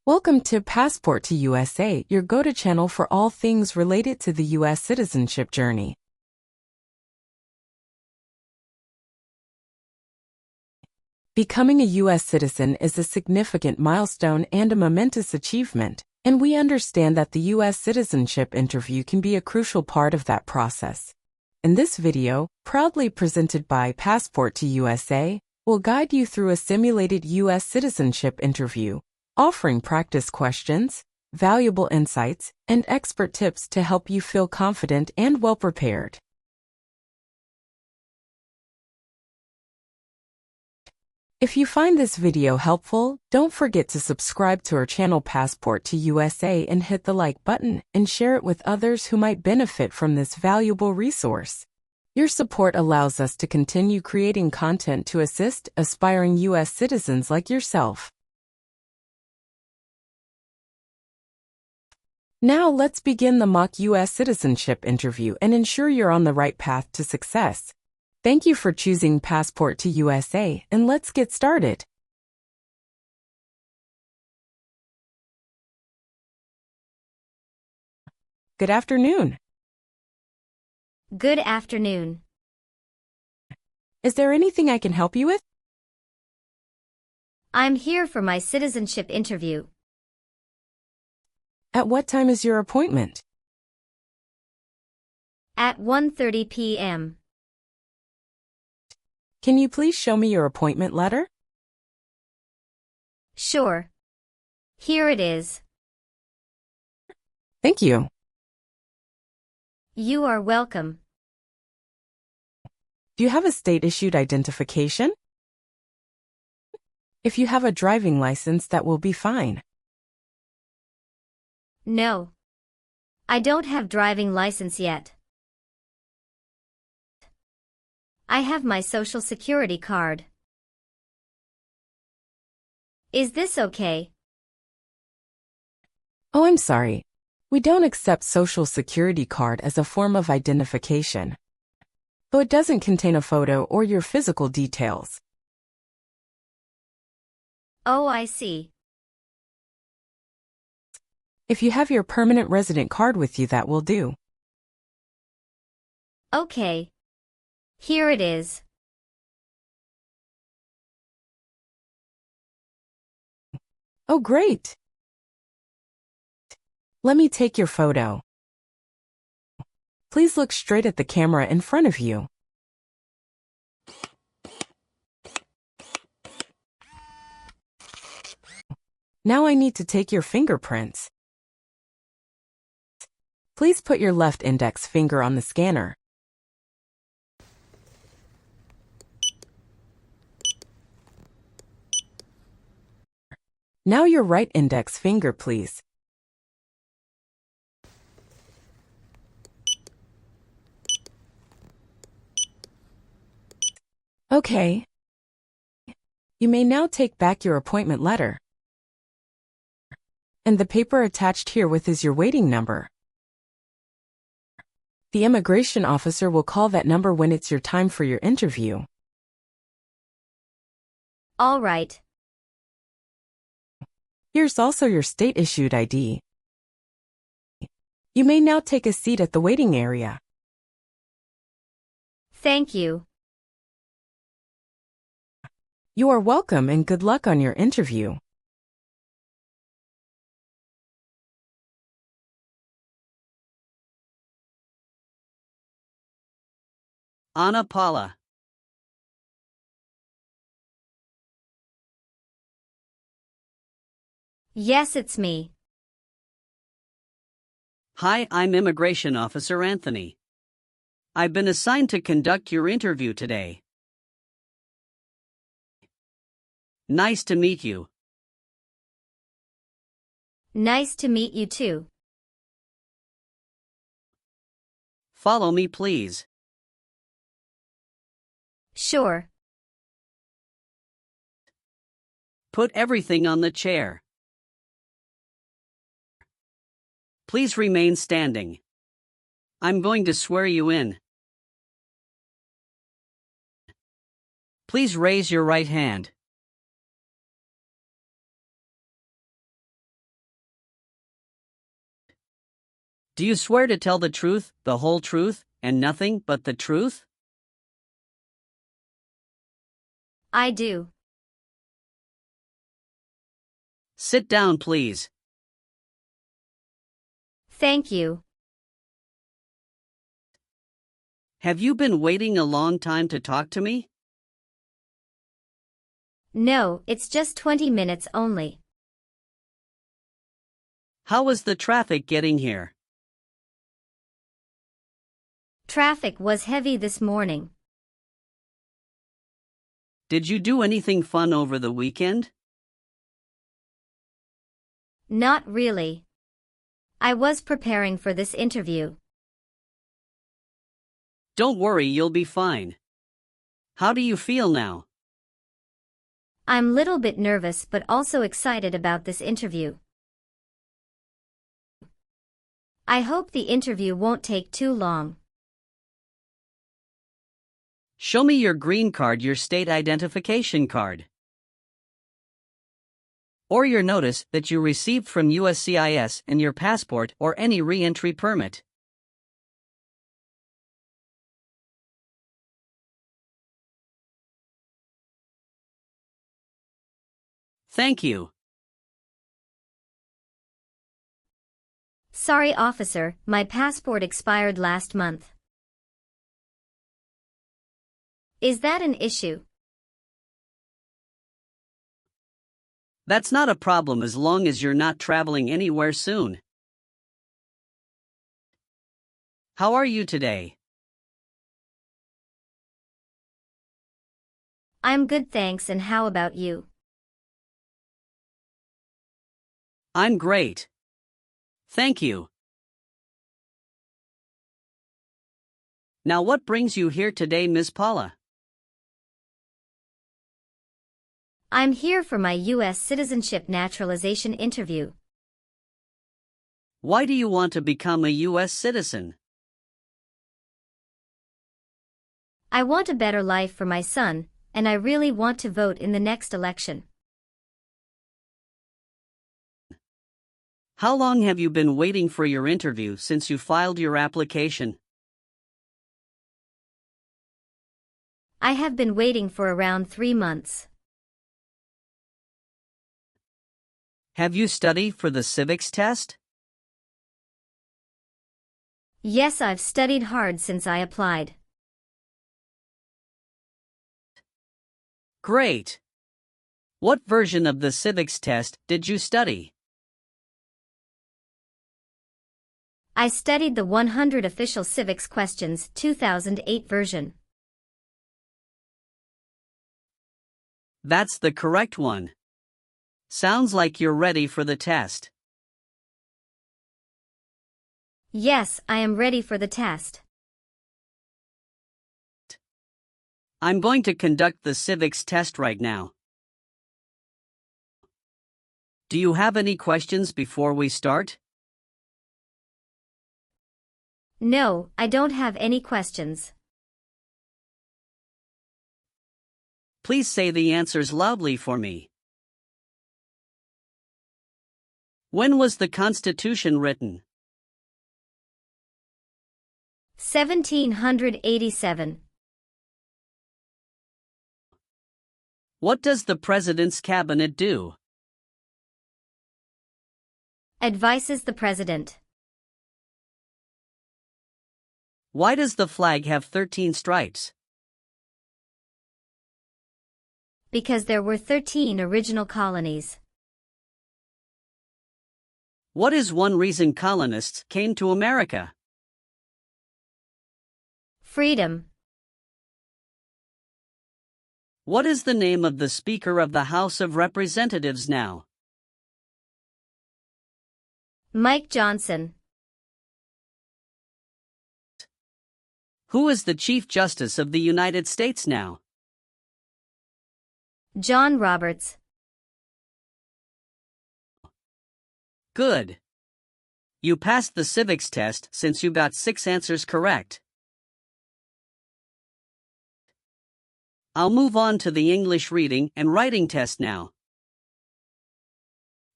Welcome to Passport to USA, your go-to channel for all things related to the U.S. citizenship journey. Becoming a U.S. citizen is a significant milestone and a momentous achievement, and we understand that the U.S. citizenship interview can be a crucial part of that process. In this video, proudly presented by Passport to USA, we'll guide you through a simulated U.S. citizenship interview, offering practice questions, valuable insights, and expert tips to help you feel confident and well-prepared. If you find this video helpful, don't forget to subscribe to our channel Passport to USA and hit the like button and share it with others who might benefit from this valuable resource. Your support allows us to continue creating content to assist aspiring U.S. citizens like yourself. Now let's begin the mock U.S. citizenship interview and ensure you're on the right path to success. Thank you for choosing Passport to USA, and let's get started. Good afternoon. Good afternoon. Is there anything I can help you with? I'm here for my citizenship interview. At what time is your appointment? At 1:30 p.m. Can you please show me your appointment letter? Sure. Here it is. Thank you. You are welcome. Do you have a state-issued identification? If you have a driving license, that will be fine. No. I don't have driving license yet. I have my Social Security card. Is this okay? Oh, I'm sorry. We don't accept Social Security card as a form of identification, though it doesn't contain a photo or your physical details. Oh, I see. If you have your permanent resident card with you, that will do. Okay. Here it is. Oh, great. Let me take your photo. Please look straight at the camera in front of you. Now I need to take your fingerprints. Please put your left index finger on the scanner. Now your right index finger, please. Okay. You may now take back your appointment letter. And the paper attached herewith is your waiting number. The immigration officer will call that number when it's your time for your interview. All right. Here's also your state-issued ID. You may now take a seat at the waiting area. Thank you. You are welcome and good luck on your interview. Ana Paula. Yes, it's me. Hi, I'm Immigration Officer Anthony. I've been assigned to conduct your interview today. Nice to meet you. Nice to meet you too. Follow me, please. Sure. Put everything on the chair. Please remain standing. I'm going to swear you in. Please. Please raise your right hand. Do you swear to tell the truth, the whole truth, and nothing but the truth? I do. Sit down, please. Thank you. Have you been waiting a long time to talk to me? No, it's just 20 minutes only. How was the traffic getting here? Traffic was heavy this morning. Did you do anything fun over the weekend? Not really. I was preparing for this interview. Don't worry, you'll be fine. How do you feel now? I'm little bit nervous but also excited about this interview. I hope the interview won't take too long. Show me your green card, your state identification card. Or your notice that you received from USCIS and your passport or any re-entry permit. Thank you. Sorry, officer, my passport expired last month. Is that an issue? That's not a problem as long as you're not traveling anywhere soon. How are you today? I'm good, thanks, and how about you? I'm great. Thank you. Now what brings you here today, Miss Paula? I'm here for my U.S. Citizenship Naturalization interview. Why do you want to become a U.S. citizen? I want a better life for my son, and I really want to vote in the next election. How long have you been waiting for your interview since you filed your application? I have been waiting for around 3 months. Have you studied for the civics test? Yes, I've studied hard since I applied. Great. What version of the civics test did you study? I studied the 100 Official Civics Questions 2008 version. That's the correct one. Sounds like you're ready for the test. Yes, I am ready for the test. I'm going to conduct the civics test right now. Do you have any questions before we start? No, I don't have any questions. Please say the answers loudly for me. When was the Constitution written? 1787. What does the President's cabinet do? Advises the President. Why does the flag have 13 stripes? Because there were 13 original colonies. What is one reason colonists came to America? Freedom. What is the name of the Speaker of the House of Representatives now? Mike Johnson. Who is the Chief Justice of the United States now? John Roberts. Good. You passed the civics test since you got 6 answers correct. I'll move on to the English reading and writing test now.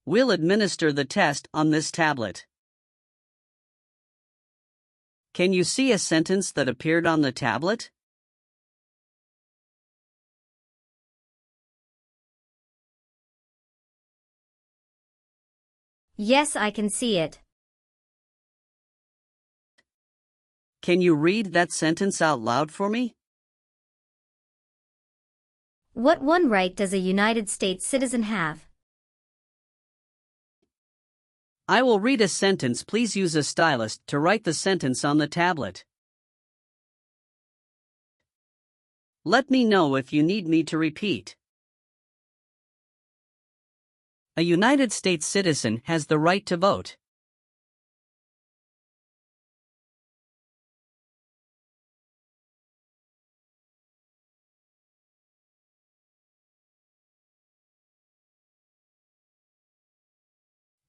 We'll administer the test on this tablet. Can you see a sentence that appeared on the tablet? Yes, I can see it. Can you read that sentence out loud for me? What one right does a United States citizen have? I will read a sentence. Please use a stylus to write the sentence on the tablet. Let me know if you need me to repeat. A United States citizen has the right to vote.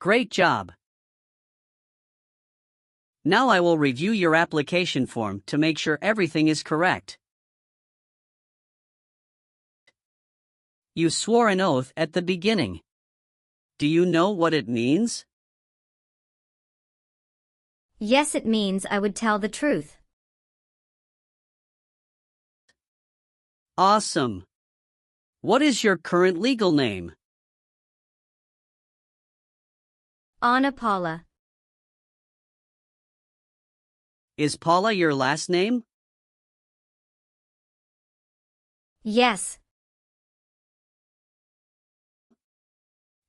Great job! Now I will review your application form to make sure everything is correct. You swore an oath at the beginning. Do you know what it means? Yes, it means I would tell the truth. Awesome! What is your current legal name? Anna Paula. Is Paula your last name? Yes.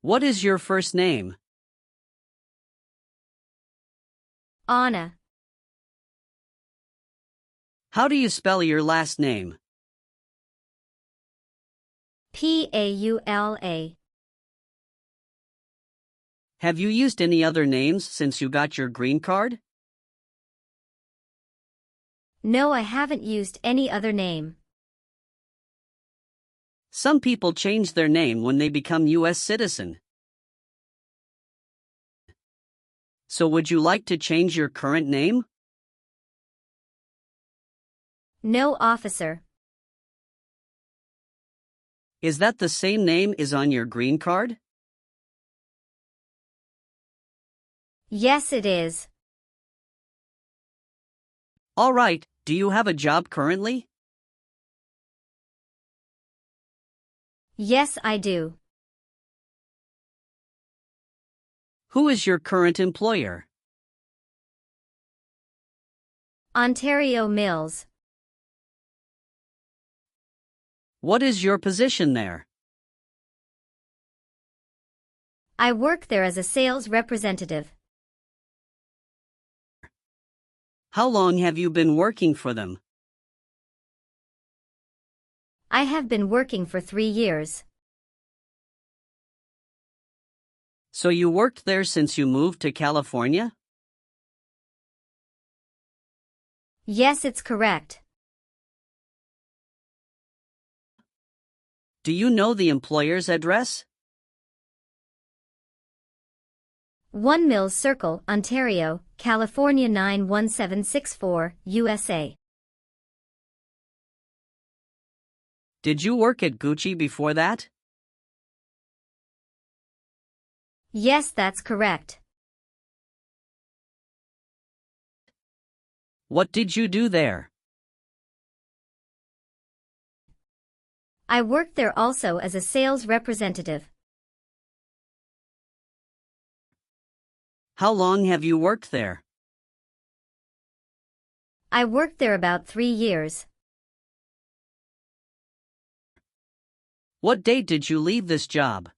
What is your first name? Anna. How do you spell your last name? Paula. Have you used any other names since you got your green card? No, I haven't used any other name. Some people change their name when they become U.S. citizen. So would you like to change your current name? No, officer. Is that the same name as on your green card? Yes, it is. All right, do you have a job currently? Yes, I do. Who is your current employer? Ontario Mills. What is your position there? I work there as a sales representative. How long have you been working for them? I have been working for 3 years. So you worked there since you moved to California? Yes, it's correct. Do you know the employer's address? 1 Mills Circle, Ontario, California 91764, USA. Did you work at Gucci before that? Yes, that's correct. What did you do there? I worked there also as a sales representative. How long have you worked there? I worked there about 3 years. What date did you leave this job?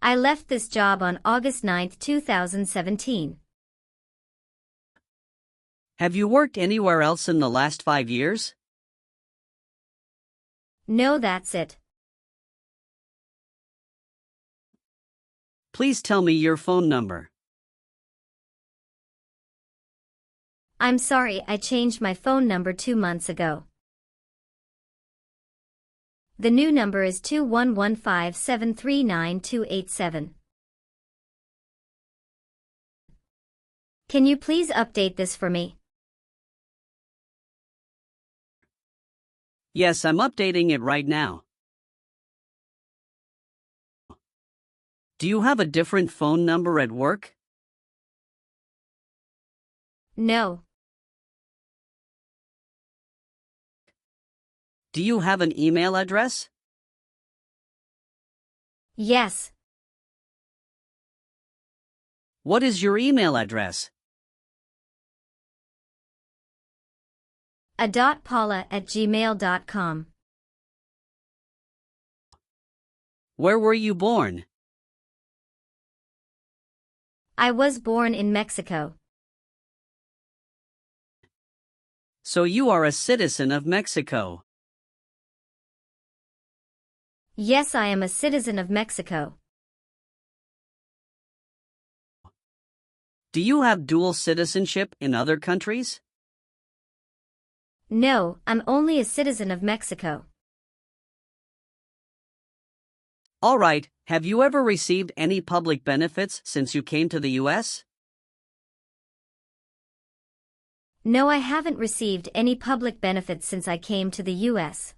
I left this job on August 9, 2017. Have you worked anywhere else in the last 5 years? No, that's it. Please tell me your phone number. I'm sorry, I changed my phone number 2 months ago. The new number is 2115739287. Can you please update this for me? Yes, I'm updating it right now. Do you have a different phone number at work? No. Do you have an email address? Yes. What is your email address? a.paula@gmail.com. Where were you born? I was born in Mexico. So you are a citizen of Mexico. Yes, I am a citizen of Mexico. Do you have dual citizenship in other countries? No, I'm only a citizen of Mexico. All right, have you ever received any public benefits since you came to the U.S.? No, I haven't received any public benefits since I came to the U.S.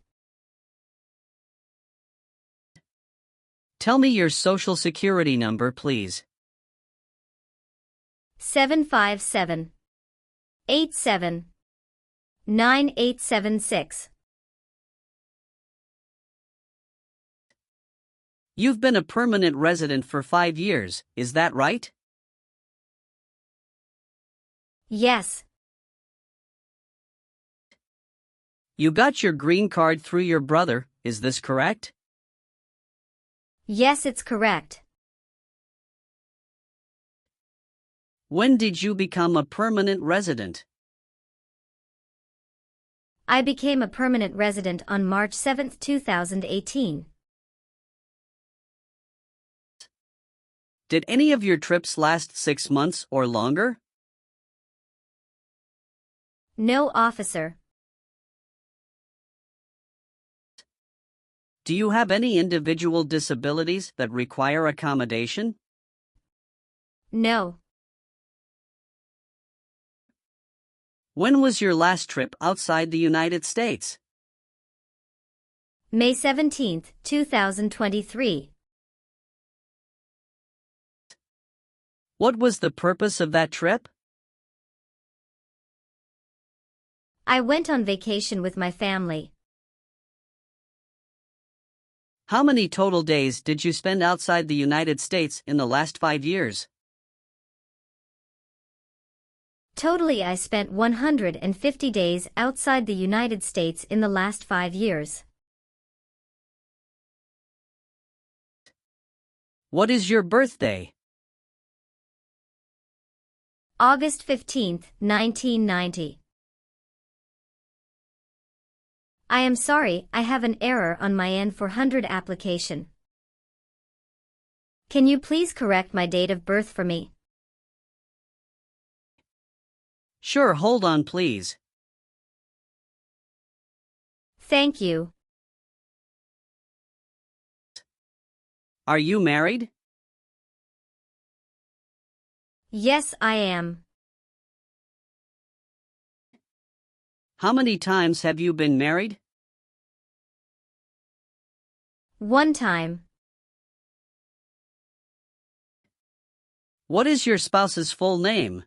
Tell me your social security number, please. 757-87-9876. You've been a permanent resident for 5 years, is that right? Yes. You got your green card through your brother, is this correct? Yes, it's correct. When did you become a permanent resident? I became a permanent resident on March 7, 2018. Did any of your trips last 6 months or longer? No, officer. Do you have any individual disabilities that require accommodation? No. When was your last trip outside the United States? May 17, 2023. What was the purpose of that trip? I went on vacation with my family. How many total days did you spend outside the United States in the last 5 years? Totally, I spent 150 days outside the United States in the last 5 years. What is your birthday? August 15, 1990. I am sorry, I have an error on my N-400 application. Can you please correct my date of birth for me? Sure, hold on please. Thank you. Are you married? Yes, I am. How many times have you been married? One time. What is your spouse's full name?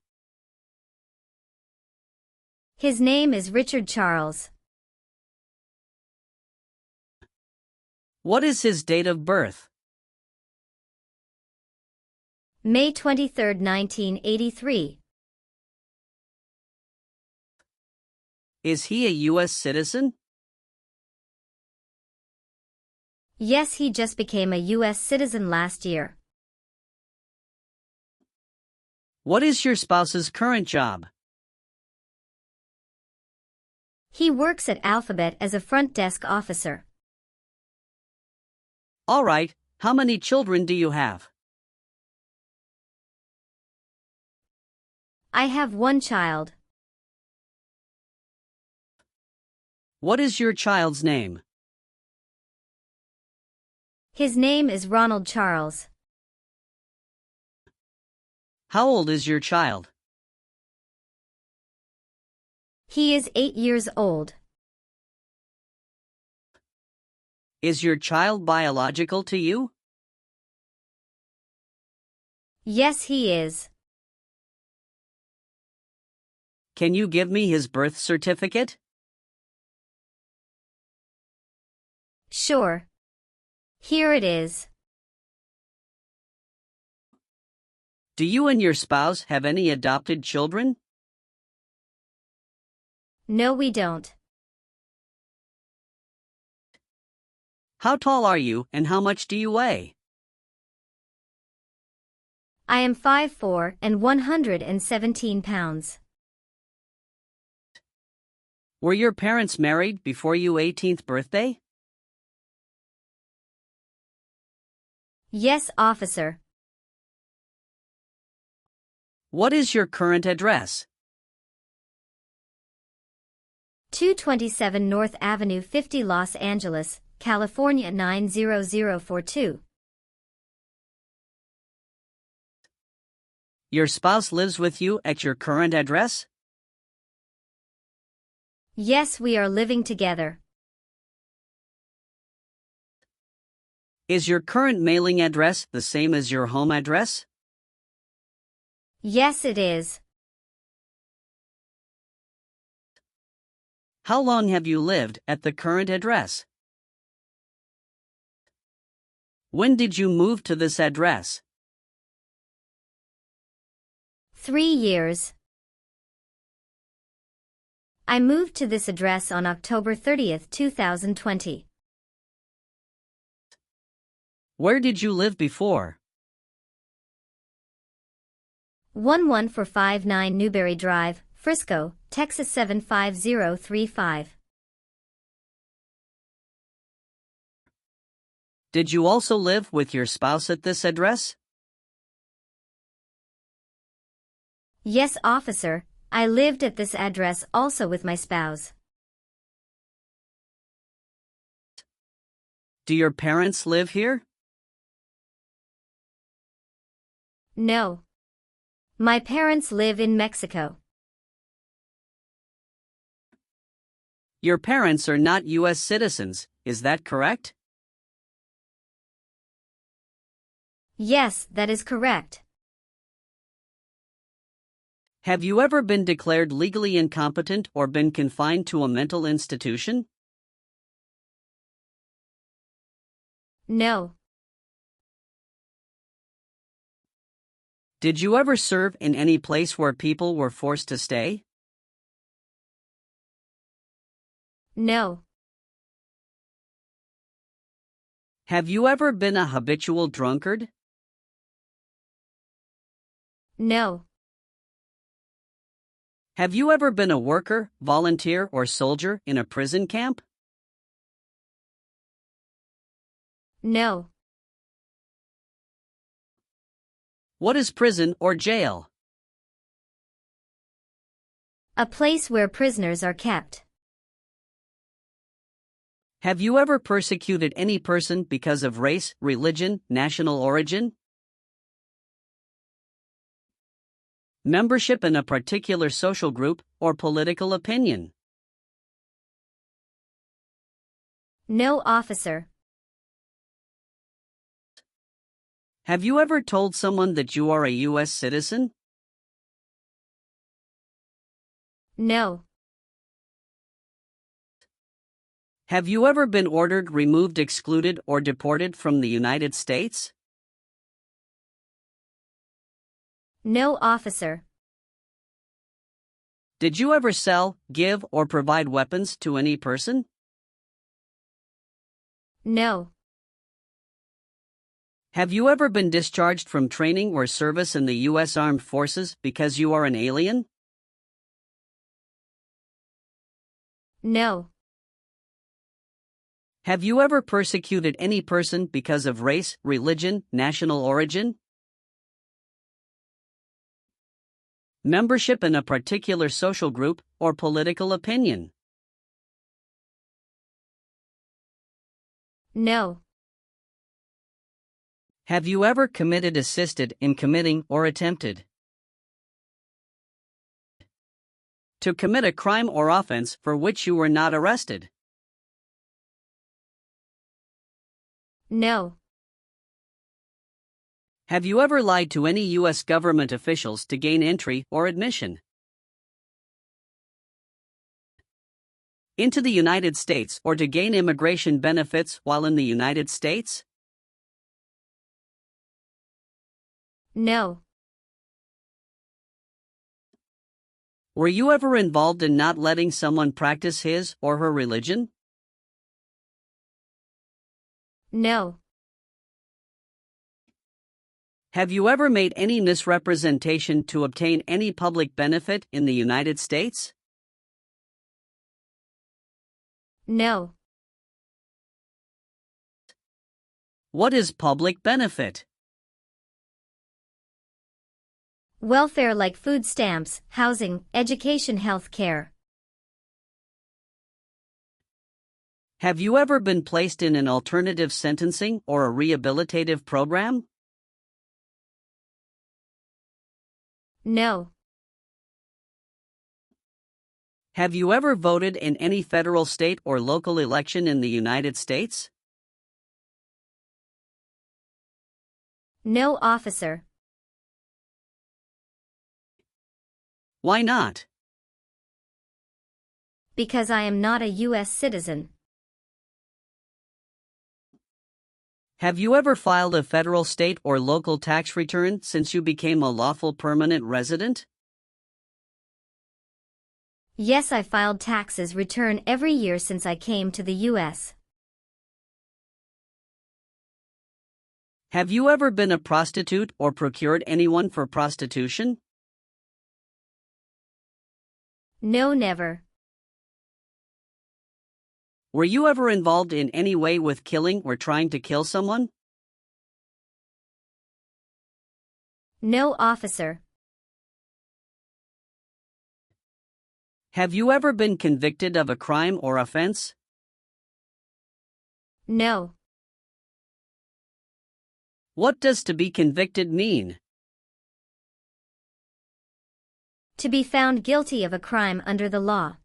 His name is Richard Charles. What is his date of birth? May 23, 1983. Is he a U.S. citizen? Yes, he just became a U.S. citizen last year. What is your spouse's current job? He works at Alphabet as a front desk officer. All right, how many children do you have? I have one child. What is your child's name? His name is Ronald Charles. How old is your child? He is 8 years old. Is your child biological to you? Yes, he is. Can you give me his birth certificate? Sure. Here it is. Do you and your spouse have any adopted children? No, we don't. How tall are you and how much do you weigh? I am 5'4" and 117 pounds. Were your parents married before your 18th birthday? Yes, officer. What is your current address? 227 North Avenue 50 Los Angeles, California 90042. Your spouse lives with you at your current address? Yes, we are living together. Is your current mailing address the same as your home address? Yes, it is. How long have you lived at the current address? When did you move to this address? 3 years. I moved to this address on October 30th, 2020. Where did you live before? 11459 Newberry Drive, Frisco, Texas 75035. Did you also live with your spouse at this address? Yes, officer, I lived at this address also with my spouse. Do your parents live here? No. My parents live in Mexico. Your parents are not U.S. citizens, is that correct? Yes, that is correct. Have you ever been declared legally incompetent or been confined to a mental institution? No. Did you ever serve in any place where people were forced to stay? No. Have you ever been a habitual drunkard? No. Have you ever been a worker, volunteer, or soldier in a prison camp? No. What is prison or jail? A place where prisoners are kept. Have you ever persecuted any person because of race, religion, national origin? Membership in a particular social group or political opinion? No, officer. Have you ever told someone that you are a U.S. citizen? No. Have you ever been ordered, removed, excluded, or deported from the United States? No, officer. Did you ever sell, give, or provide weapons to any person? No. Have you ever been discharged from training or service in the U.S. Armed Forces because you are an alien? No. Have you ever persecuted any person because of race, religion, national origin? Membership in a particular social group or political opinion? No. Have you ever committed, assisted in committing, or attempted to commit a crime or offense for which you were not arrested? No. Have you ever lied to any U.S. government officials to gain entry or admission? into the United States or to gain immigration benefits while in the United States? No. Were you ever involved in not letting someone practice his or her religion? No. Have you ever made any misrepresentation to obtain any public benefit in the United States? No. What is public benefit? Welfare like food stamps, housing, education, health care. Have you ever been placed in an alternative sentencing or a rehabilitative program? No. Have you ever voted in any federal, state, or local election in the United States? No, officer. Why not? Because I am not a U.S. citizen. Have you ever filed a federal, state, or local tax return since you became a lawful permanent resident? Yes, I filed taxes return every year since I came to the U.S. Have you ever been a prostitute or procured anyone for prostitution? No, never. Were you ever involved in any way with killing or trying to kill someone? No, officer. Have you ever been convicted of a crime or offense? No. What does to be convicted mean? To be found guilty of a crime under the law.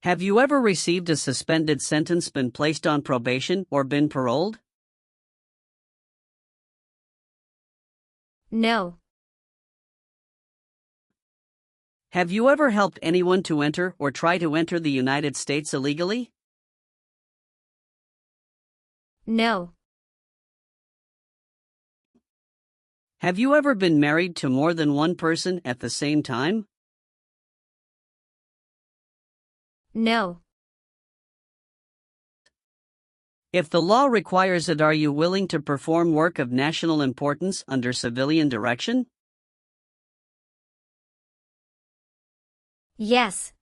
Have you ever received a suspended sentence, been placed on probation, or been paroled? No. Have you ever helped anyone to enter or try to enter the United States illegally? No. Have you ever been married to more than one person at the same time? No. If the law requires it, are you willing to perform work of national importance under civilian direction? Yes.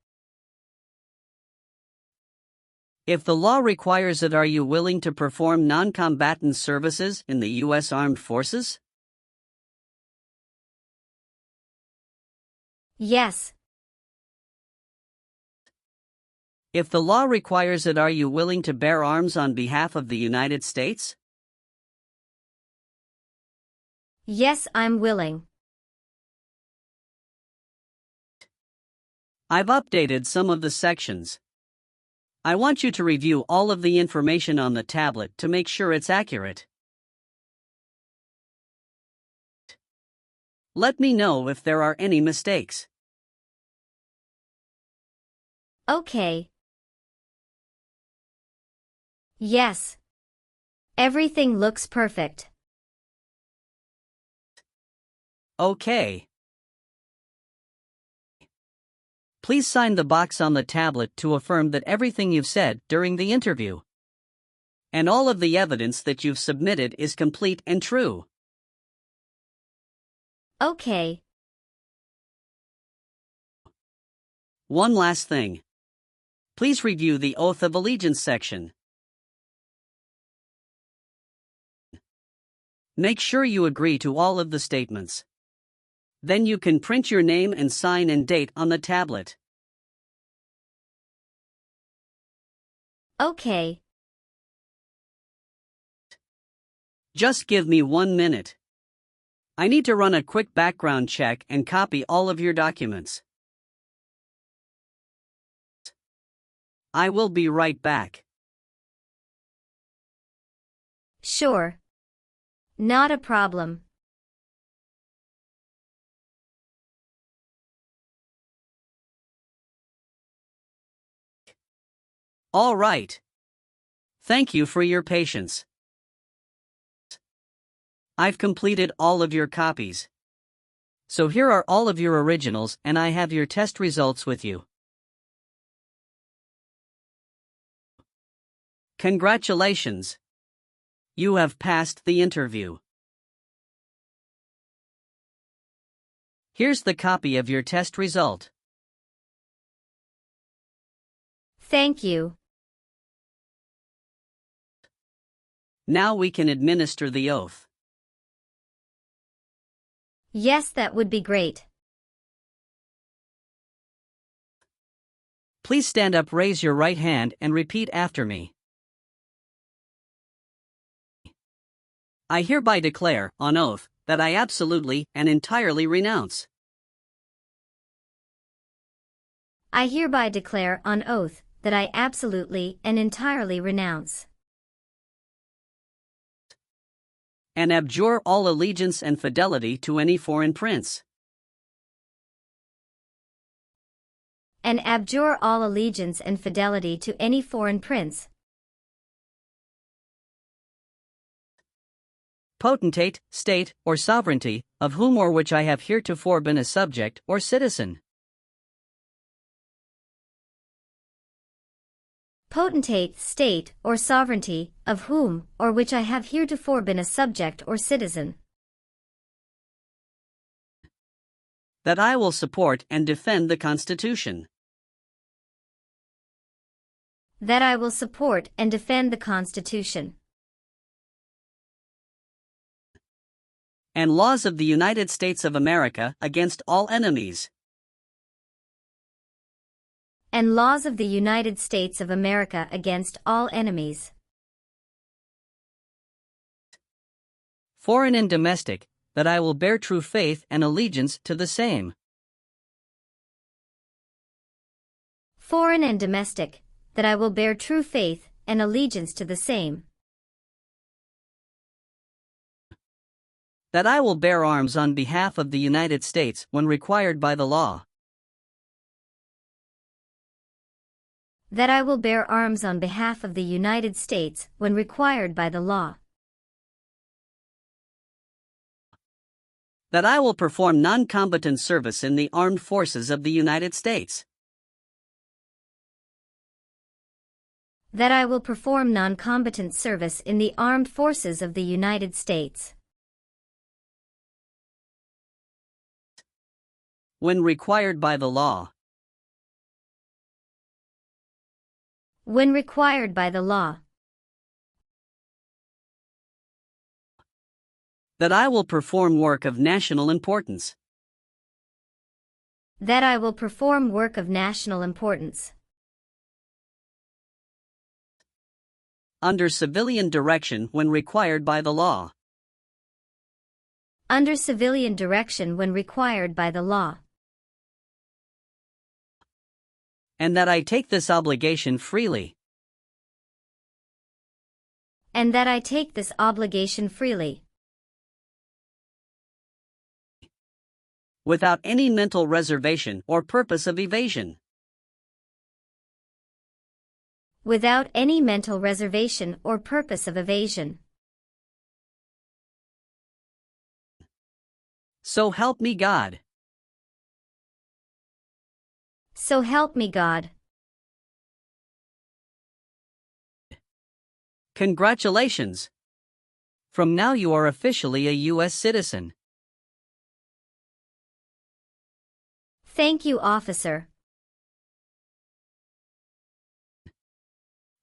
If the law requires it, are you willing to perform non-combatant services in the U.S. Armed Forces? Yes. If the law requires it, are you willing to bear arms on behalf of the United States? Yes, I'm willing. I've updated some of the sections. I want you to review all of the information on the tablet to make sure it's accurate. Let me know if there are any mistakes. Okay. Yes. Everything looks perfect. Okay. Please sign the box on the tablet to affirm that everything you've said during the interview and all of the evidence that you've submitted is complete and true. Okay. One last thing. Please review the Oath of Allegiance section. Make sure you agree to all of the statements. Then you can print your name and sign and date on the tablet. Okay. Just give me 1 minute. I need to run a quick background check and copy all of your documents. I will be right back. Sure. Not a problem. All right. Thank you for your patience. I've completed all of your copies. So here are all of your originals, and I have your test results with you. Congratulations! You have passed the interview. Here's the copy of your test result. Thank you. Now we can administer the oath. Yes, that would be great. Please stand up, raise your right hand, and repeat after me. I hereby declare, on oath, that I absolutely and entirely renounce. I hereby declare on oath that I absolutely and entirely renounce And abjure all allegiance and fidelity to any foreign prince. and abjure all allegiance and fidelity to any foreign prince, Potentate, state, or sovereignty, of whom or which I have heretofore been a subject or citizen. potentate, state, or sovereignty, of whom or which I have heretofore been a subject or citizen, That I will support and defend the Constitution. that I will support and defend the Constitution And laws of the United States of America against all enemies. and laws of the United States of America against all enemies, Foreign and domestic, that I will bear true faith and allegiance to the same. foreign and domestic, that I will bear true faith and allegiance to the same, That I will bear arms on behalf of the United States when required by the law. that I will bear arms on behalf of the United States when required by the law, That I will perform non-combatant service in the armed forces of the United States. that I will perform non-combatant service in the armed forces of the United States, When required by the law. when required by the law, That I will perform work of national importance. that I will perform work of national importance, Under civilian direction when required by the law. under civilian direction when required by the law, And that I take this obligation freely. and that I take this obligation freely, Without any mental reservation or purpose of evasion. without any mental reservation or purpose of evasion. So help me God. So help me God. Congratulations! From now you are officially a U.S. citizen. Thank you, officer.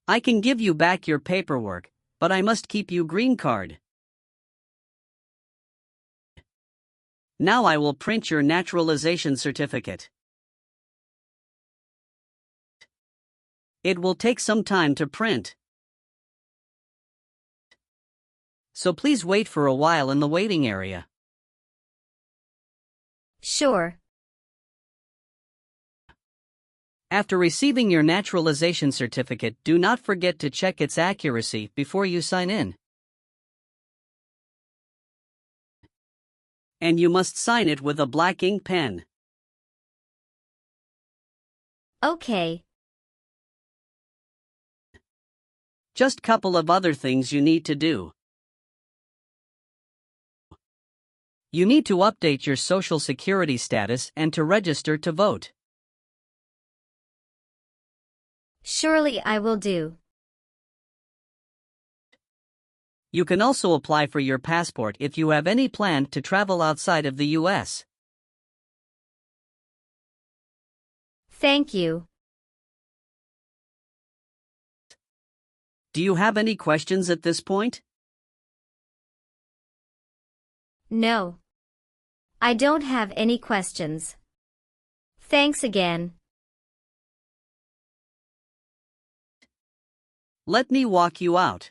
I can give you back your paperwork, but I must keep you green card. Now I will print your naturalization certificate. It will take some time to print. So please wait for a while in the waiting area. Sure. After receiving your naturalization certificate, do not forget to check its accuracy before you sign in. And you must sign it with a black ink pen. Okay. Just couple of other things you need to do. You need to update your Social Security status and to register to vote. Surely I will do. You can also apply for your passport if you have any plan to travel outside of the U.S. Thank you. Do you have any questions at this point? No. I don't have any questions. Thanks again. Let me walk you out.